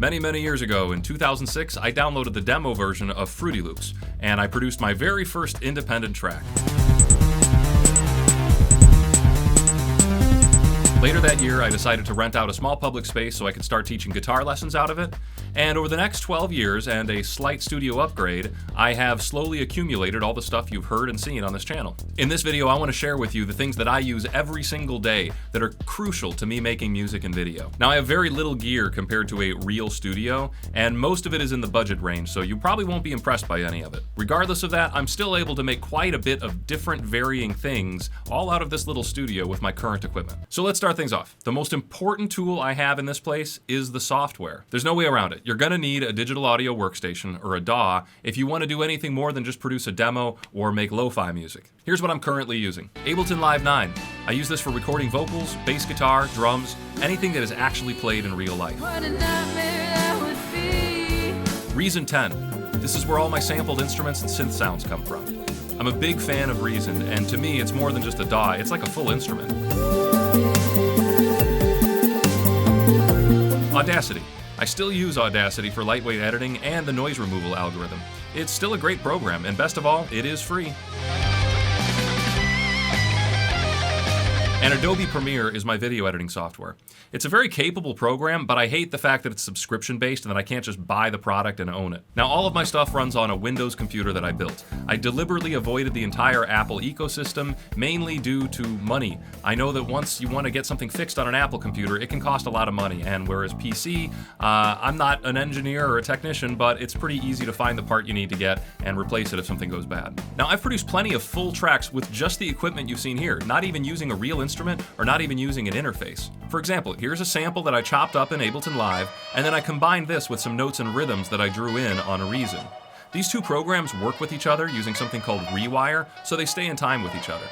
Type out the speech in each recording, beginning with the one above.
Many years ago, in 2006, I downloaded the demo version of Fruity Loops, and I produced my very first independent track. Later that year, I decided to rent out a small public space so I could start teaching guitar lessons out of it. And over the next 12 years and a slight studio upgrade, I have slowly accumulated all the stuff you've heard and seen on this channel. In this video, I want to share with you the things that I use every single day that are crucial to me making music and video. Now, I have very little gear compared to a real studio, and most of it is in the budget range, so you probably won't be impressed by any of it. Regardless of that, I'm still able to make quite a bit of different varying things all out of this little studio with my current equipment. So let's start things off. The most important tool I have in this place is the software. There's no way around it. You're gonna need a digital audio workstation, or a DAW, if you want to do anything more than just produce a demo or make lo-fi music. Here's what I'm currently using. Ableton Live 9. I use this for recording vocals, bass guitar, drums, anything that is actually played in real life. Reason 10. This is where all my sampled instruments and synth sounds come from. I'm a big fan of Reason, and to me it's more than just a DAW, it's like a full instrument. Audacity. I still use Audacity for lightweight editing and the noise removal algorithm. It's still a great program, and best of all, it is free. And Adobe Premiere is my video editing software. It's a very capable program, but I hate the fact that it's subscription-based and that I can't just buy the product and own it. Now, all of my stuff runs on a Windows computer that I built. I deliberately avoided the entire Apple ecosystem, mainly due to money. I know that once you want to get something fixed on an Apple computer, it can cost a lot of money, and whereas PC, I'm not an engineer or a technician, but it's pretty easy to find the part you need to get and replace it if something goes bad. Now, I've produced plenty of full tracks with just the equipment you've seen here, not even using a real instrument or not even using an interface. For example, here's a sample that I chopped up in Ableton Live, and then I combined this with some notes and rhythms that I drew in on Reason. These two programs work with each other using something called Rewire, so they stay in time with each other.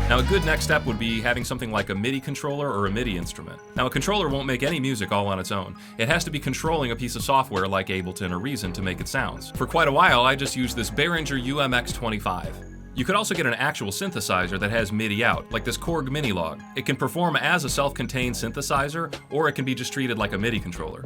Now, a good next step would be having something like a MIDI controller or a MIDI instrument. Now, a controller won't make any music all on its own. It has to be controlling a piece of software like Ableton or Reason to make it sounds. For quite a while, I just used this Behringer UMX25. You could also get an actual synthesizer that has MIDI out, like this Korg Minilog. It can perform as a self-contained synthesizer, or it can be just treated like a MIDI controller.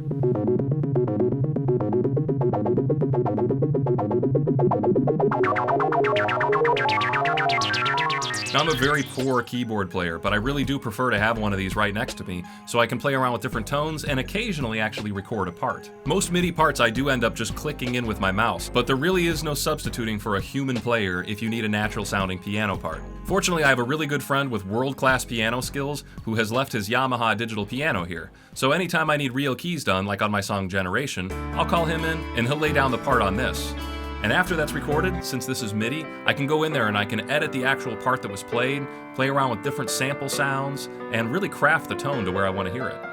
Now, I'm a very poor keyboard player, but I really do prefer to have one of these right next to me so I can play around with different tones and occasionally actually record a part. Most MIDI parts I do end up just clicking in with my mouse, but there really is no substituting for a human player if you need a natural sounding piano part. Fortunately, I have a really good friend with world-class piano skills who has left his Yamaha digital piano here. So anytime I need real keys done, like on my song Generation, I'll call him in and he'll lay down the part on this. And after that's recorded, since this is MIDI, I can go in there and I can edit the actual part that was played, play around with different sample sounds, and really craft the tone to where I want to hear it.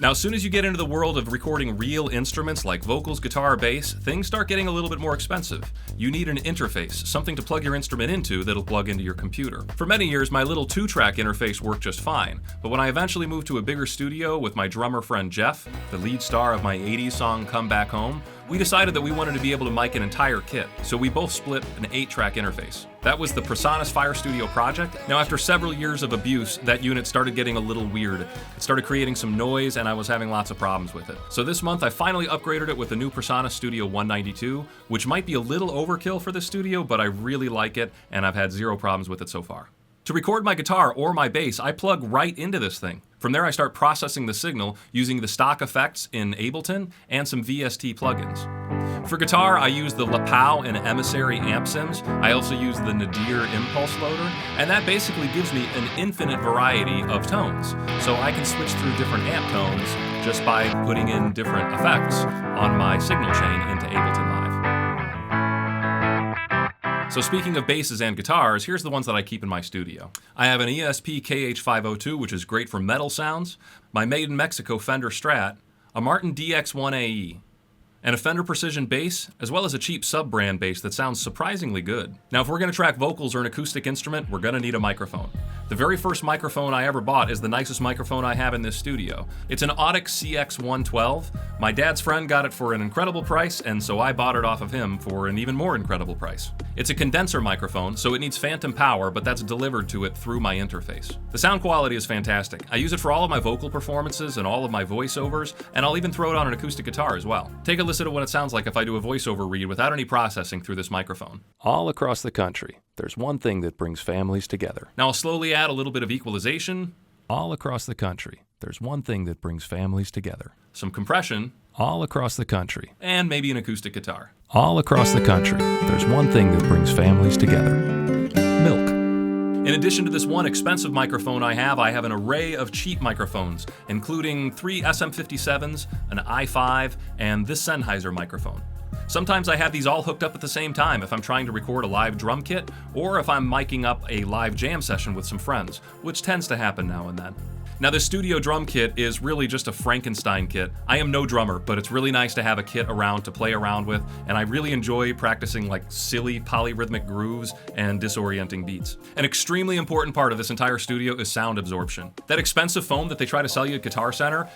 Now, as soon as you get into the world of recording real instruments like vocals, guitar, bass, things start getting a little bit more expensive. You need an interface, something to plug your instrument into that'll plug into your computer. For many years, my little 2-track interface worked just fine, but when I eventually moved to a bigger studio with my drummer friend Jeff, the lead star of my 80s song Come Back Home, we decided that we wanted to be able to mic an entire kit, so we both split an 8-track interface. That was the Presonus Fire Studio project. Now, after several years of abuse, that unit started getting a little weird. It started creating some noise, and I was having lots of problems with it. So this month, I finally upgraded it with the new Presonus Studio 192, which might be a little overkill for this studio, but I really like it, and I've had zero problems with it so far. To record my guitar or my bass, I plug right into this thing. From there, I start processing the signal using the stock effects in Ableton and some VST plugins. For guitar, I use the Lapel and Emissary amp sims. I also use the Nadir impulse loader, and that basically gives me an infinite variety of tones. So I can switch through different amp tones just by putting in different effects on my signal chain into Ableton Live. So speaking of basses and guitars, here's the ones that I keep in my studio. I have an ESP KH502, which is great for metal sounds, my Made in Mexico Fender Strat, a Martin DX1AE, and a Fender Precision bass, as well as a cheap sub-brand bass that sounds surprisingly good. Now, if we're gonna track vocals or an acoustic instrument, we're gonna need a microphone. The very first microphone I ever bought is the nicest microphone I have in this studio. It's an Audix CX112. My dad's friend got it for an incredible price, and so I bought it off of him for an even more incredible price. It's a condenser microphone, so it needs phantom power, but that's delivered to it through my interface. The sound quality is fantastic. I use it for all of my vocal performances and all of my voiceovers, and I'll even throw it on an acoustic guitar as well. Take a listen to what it sounds like if I do a voiceover read without any processing through this microphone. All across the country, there's one thing that brings families together. Now I'll slowly add a little bit of equalization. All across the country, there's one thing that brings families together. Some compression. All across the country. And maybe an acoustic guitar. All across the country, there's one thing that brings families together. Milk. In addition to this one expensive microphone I have an array of cheap microphones, including 3 SM57s, an i5, and this Sennheiser microphone. Sometimes I have these all hooked up at the same time if I'm trying to record a live drum kit, or if I'm miking up a live jam session with some friends, which tends to happen now and then. Now, this studio drum kit is really just a Frankenstein kit. I am no drummer, but it's really nice to have a kit around to play around with, and I really enjoy practicing like silly polyrhythmic grooves and disorienting beats. An extremely important part of this entire studio is sound absorption. That expensive foam that they try to sell you at Guitar Center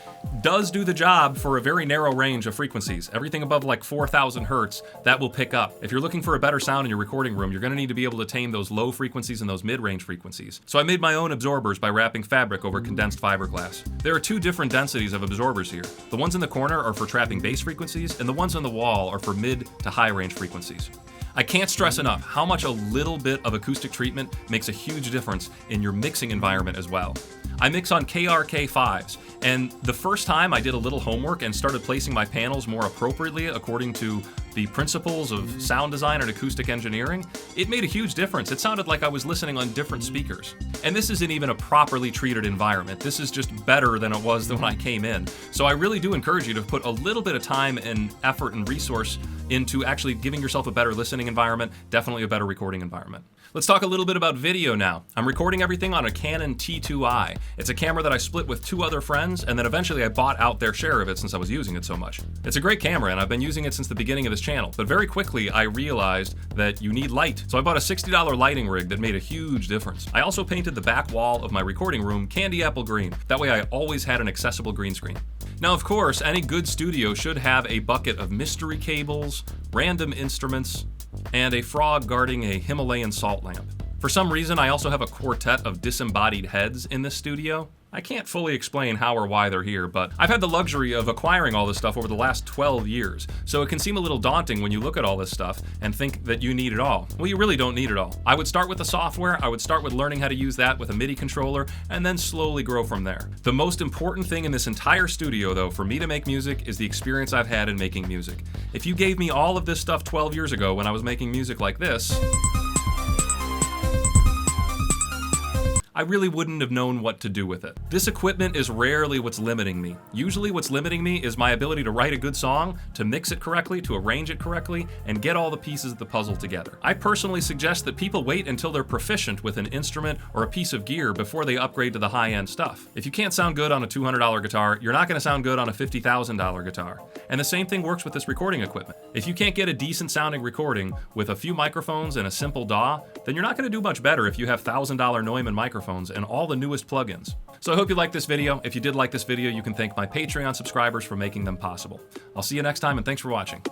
does do the job for a very narrow range of frequencies. Everything above like 4,000 hertz, that will pick up. If you're looking for a better sound in your recording room, you're gonna need to be able to tame those low frequencies and those mid-range frequencies. So I made my own absorbers by wrapping fabric over condensed fiberglass. There are 2 different densities of absorbers here. The ones in the corner are for trapping bass frequencies, and the ones on the wall are for mid to high range frequencies. I can't stress enough how much a little bit of acoustic treatment makes a huge difference in your mixing environment as well. I mix on KRK5s, and the first time I did a little homework and started placing my panels more appropriately according to the principles of sound design and acoustic engineering, it made a huge difference. It sounded like I was listening on different speakers. And this isn't even a properly treated environment. This is just better than it was when I came in. So I really do encourage you to put a little bit of time and effort and resource into actually giving yourself a better listening environment, definitely a better recording environment. Let's talk a little bit about video now. I'm recording everything on a Canon T2i. It's a camera that I split with 2 other friends, and then eventually I bought out their share of it since I was using it so much. It's a great camera, and I've been using it since the beginning of this channel, but very quickly I realized that you need light. So I bought a $60 lighting rig that made a huge difference. I also painted the back wall of my recording room candy apple green. That way I always had an accessible green screen. Now, of course, any good studio should have a bucket of mystery cables, random instruments, and a frog guarding a Himalayan salt lamp. For some reason, I also have a quartet of disembodied heads in this studio. I can't fully explain how or why they're here, but I've had the luxury of acquiring all this stuff over the last 12 years, so it can seem a little daunting when you look at all this stuff and think that you need it all. Well, you really don't need it all. I would start with the software, I would start with learning how to use that with a MIDI controller, and then slowly grow from there. The most important thing in this entire studio, though, for me to make music is the experience I've had in making music. If you gave me all of this stuff 12 years ago when I was making music like this, I really wouldn't have known what to do with it. This equipment is rarely what's limiting me. Usually what's limiting me is my ability to write a good song, to mix it correctly, to arrange it correctly, and get all the pieces of the puzzle together. I personally suggest that people wait until they're proficient with an instrument or a piece of gear before they upgrade to the high-end stuff. If you can't sound good on a $200 guitar, you're not gonna sound good on a $50,000 guitar. And the same thing works with this recording equipment. If you can't get a decent sounding recording with a few microphones and a simple DAW, then you're not gonna do much better if you have $1,000 Neumann microphones and all the newest plugins. So I hope you liked this video. If you did like this video, you can thank my Patreon subscribers for making them possible. I'll see you next time, and thanks for watching.